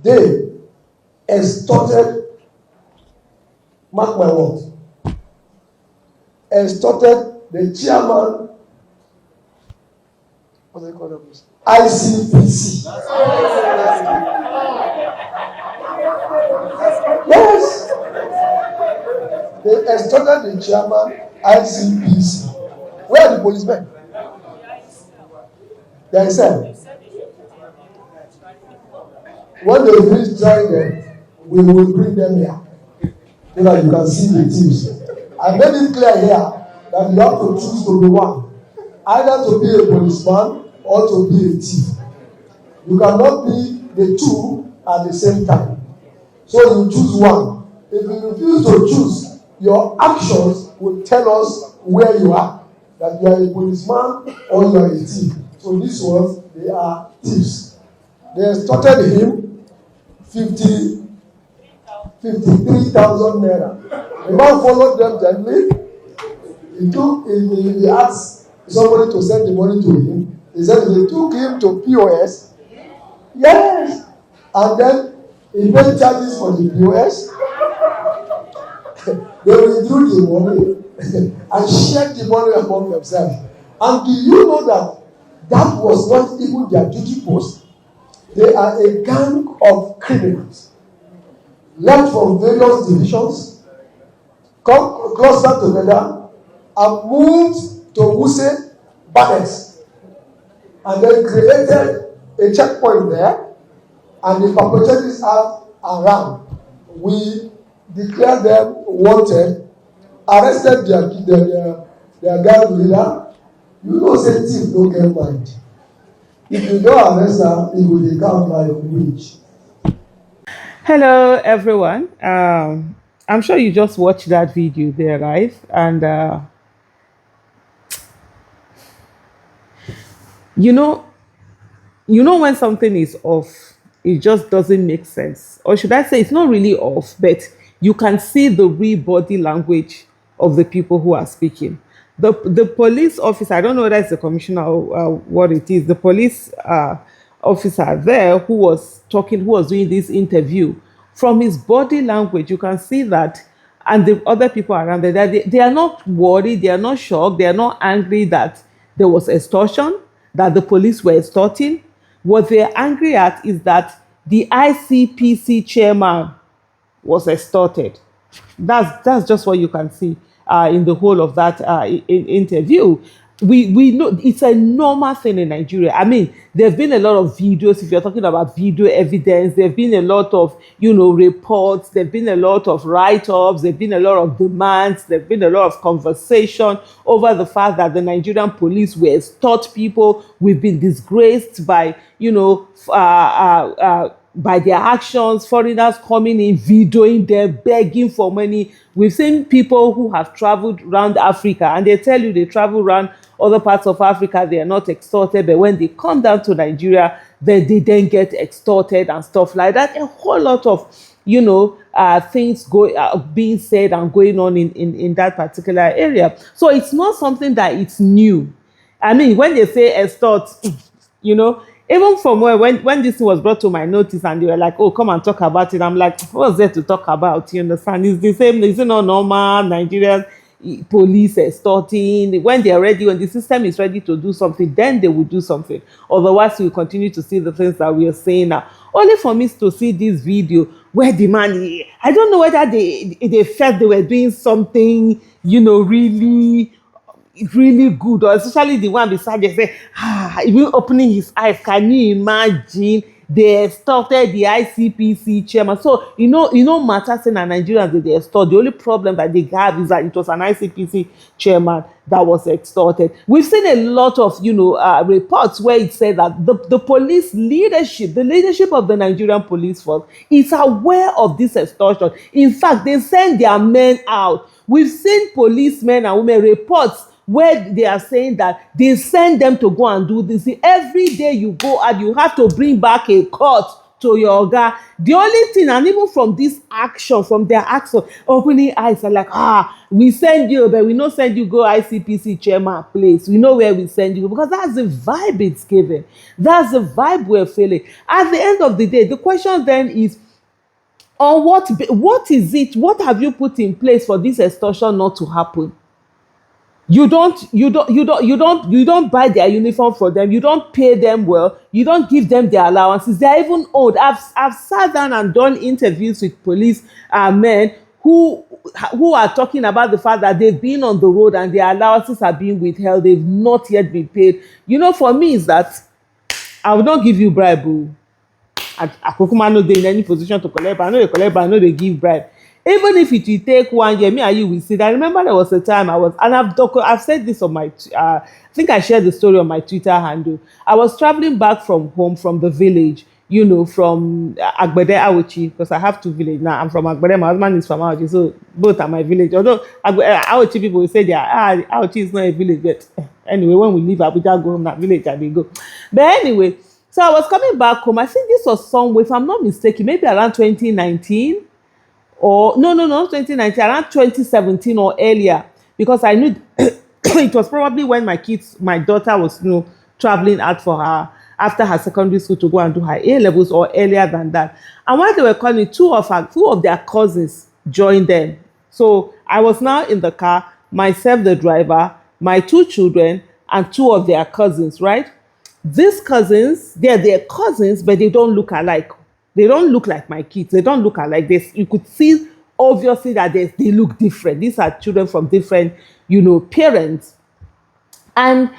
They extorted, mark my words, extorted the chairman, what do they call them? ICPC. Yes. They extorted the chairman, ICPC. Where are the policemen? They are inside. When they finish trying them, we will bring them here so that you can see the thieves. I made it clear here that you have to choose to be one, either to be a policeman or to be a thief. You cannot be the two at the same time. So you choose one. If you refuse to choose, your actions will tell us where you are, that you are a policeman or you are a thief. So these ones, they are thieves. They extorted him 53,000 naira. The man followed them gently. He asked somebody to send the money to him. He said they took him to POS. Yes. And then he paid charges for the POS. They withdrew the money and shared the money among themselves. And do you know that was not even their duty post? They are a gang of criminals left from various divisions, come closer together, and moved to Wuse Barracks, and then created a checkpoint there, and the perpetrators are around. We declared them wanted, arrested their gang leader. You know, say thief don't get mind. If you don't arrest her, it will become like a witch. Hello, everyone. I'm sure you just watched that video there, right? And you know when something is off, it just doesn't make sense. Or should I say, it's not really off, but you can see the real body language of the people who are speaking. The police officer, I don't know whether it's the commissioner or what it is, the police officer there who was doing this interview, from his body language, you can see that, and the other people around there, that they are not worried, they are not shocked, they are not angry that there was extortion, that the police were extorting. What they're angry at is that the ICPC chairman was extorted. That's just what you can see in the whole of that interview. We know it's a normal thing in Nigeria. I mean, there have been a lot of videos. If you're talking about video evidence, there have been a lot of reports. There have been a lot of write-ups. There have been a lot of demands. There have been a lot of conversation over the fact that the Nigerian police were extort people. We've been disgraced by by their actions, foreigners coming in, videoing them, begging for money. We've seen people who have traveled around Africa, and they tell you they travel around other parts of Africa, they are not extorted, but when they come down to Nigeria, then they then get extorted and stuff like that. A whole lot of, things being said and going on in that particular area. So it's not something that it's new. I mean, when they say extort, even from when this was brought to my notice and they were like, oh, come and talk about it, I'm like, what's there to talk about? You understand? It's the same. It's not normal. Nigerian police extorting. When they're ready, when the system is ready to do something, then they will do something. Otherwise, we'll continue to see the things that we are saying now. Only for me to see this video where the man, I don't know whether they felt they were doing something, really good, or especially the one beside you say, even opening his eyes, can you imagine? They extorted the ICPC chairman. So matter saying that Nigerians that they extort. The only problem that they have is that it was an ICPC chairman that was extorted. We've seen a lot of reports where it said that the police leadership, the leadership of the Nigerian police force, is aware of this extortion. In fact, they send their men out. We've seen policemen and women reports where they are saying that they send them to go and do this. Every day you go out, you have to bring back a court to your oga. The only thing, and even from this action, from their action, opening eyes are like, we send you, but we no send you go ICPC chairman place. We know where we send you, because that's the vibe it's giving. That's the vibe we're feeling. At the end of the day, the question then is, on what is it? What have you put in place for this extortion not to happen? You don't buy their uniform for them. You don't pay them well. You don't give them their allowances. They're even old. I've sat down and done interviews with police men who are talking about the fact that they've been on the road and their allowances are being withheld. They've not yet been paid. For me, is that I will not give you bribe. I Kukuma no dey in any position to collect, but I know they collect, but I know they give bribe. Even if it will take 1 year, me and you will see. I remember there was a time and I've said this on my, I think I shared the story on my Twitter handle. I was traveling back from home, from the village, from Agbede Aochi, because I have 2 villages now. I'm from Agbede, my husband is from Aochi, so both are my village. Although Aochi people will say Aochi is not a village, but anyway, when we leave Abuja, go home, that village, I will go. But anyway, so I was coming back home. I think this was somewhere, if I'm not mistaken, maybe around 2019. Or no, not 2019, around 2017 or earlier, because I knew it was probably when my daughter was traveling out for her after her secondary school to go and do her A levels, or earlier than that. And while they were calling, two of their cousins joined them. So I was now in the car, myself the driver, my 2 children, and 2 of their cousins, right? These cousins, they're their cousins, but they don't look alike. They don't look like my kids. They don't look alike. You could see obviously that they look different. These are children from different, parents. And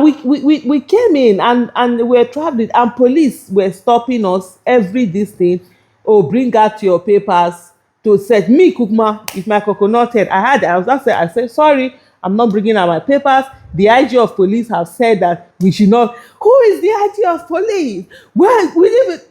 we came in and we were traveling, and police were stopping us every day. Oh, bring out your papers to set me, Kukma, with my coconut head. I said, sorry, I'm not bringing out my papers. The IG of police have said that we should not. Who is the IG of police? Well, we leave it.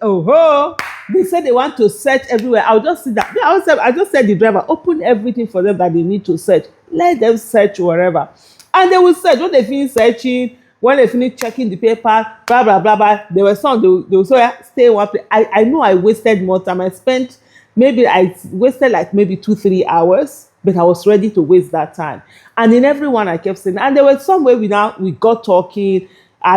They said they want to search everywhere. I'll just see that. I just said the driver, open everything for them that they need to search. Let them search wherever. And they will search. When they finish searching, when they finish checking the paper, blah, blah, blah, blah, there were some, they will stay in one place. I know I wasted more time. I wasted like maybe 2-3 hours, but I was ready to waste that time. And in everyone I kept saying, and there were some where we got talking.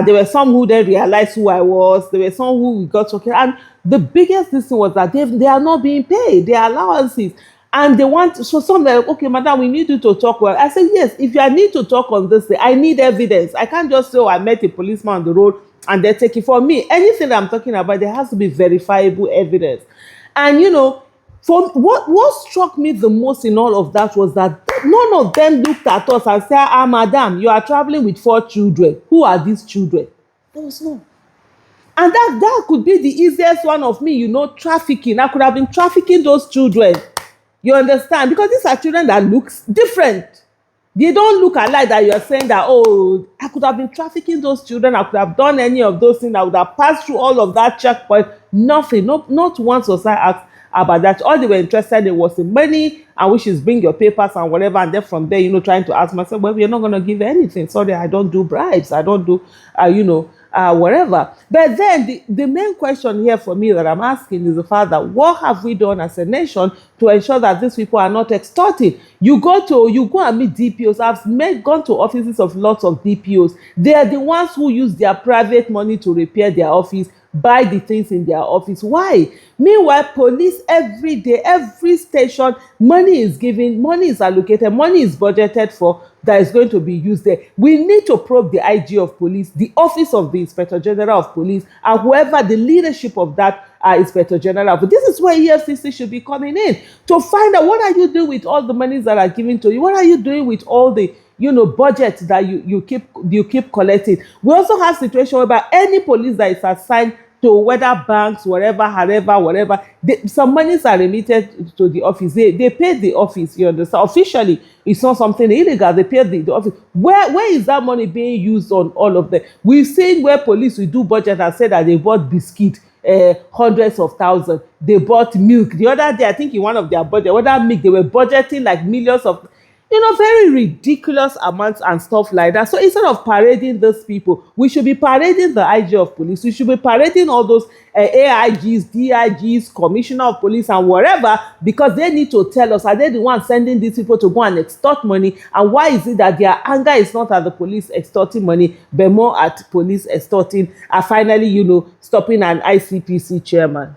There were some who then realized who I was. There were some who we got talking. And the biggest thing was that they are not being paid their allowances. And they want, so some were like, okay, madam, we need you to talk. Well, I said, yes, if you need to talk on this day, I need evidence. I can't just say, I met a policeman on the road and they take it. For me, anything that I'm talking about, there has to be verifiable evidence. And, for what struck me the most in all of that was that none of them looked at us and said, madam, you are traveling with 4 children. Who are these children? There was no. And that could be the easiest one of me, trafficking. I could have been trafficking those children. You understand? Because these are children that looks different. They don't look alike, that you're saying that, I could have been trafficking those children. I could have done any of those things. I would have passed through all of that checkpoint. Nothing. Not once was I asked about that. All they were interested in was the money, and which is bring your papers and whatever. And then from there, trying to ask myself, well, we're not going to give anything. Sorry, I don't do bribes. I don't do, whatever. But then the main question here for me that I'm asking is the fact that what have we done as a nation to ensure that these people are not extorted? You go and meet DPOs. I've gone to offices of lots of DPOs. They are the ones who use their private money to repair their office, buy the things in their office. Why? Meanwhile, police every day, every station, money is given, money is allocated, money is budgeted for, that is going to be used there. We need to probe the IG of police, the office of the Inspector General of Police, and whoever the leadership of that Inspector General. But this is where EFCC should be coming in to find out, what are you doing with all the monies that are given to you? What are you doing with all the budget that you keep collecting? We also have situation whereby any police that is assigned to whether banks, whatever, some monies are remitted to the office. They pay the office, you understand? Officially, it's not something illegal. They pay the office. Where is that money being used on all of them? We've seen where police will do budget and say that they bought biscuit, hundreds of thousands. They bought milk. The other day, I think in one of their budget, whether milk, they were budgeting like millions of. very ridiculous amounts and stuff like that. So instead of parading those people, we should be parading the IG of police. We should be parading all those AIGs, DIGs, commissioner of police and whatever, because they need to tell us, are they the ones sending these people to go and extort money? And why is it that their anger is not at the police extorting money, but more at police extorting and finally, stopping an ICPC chairman?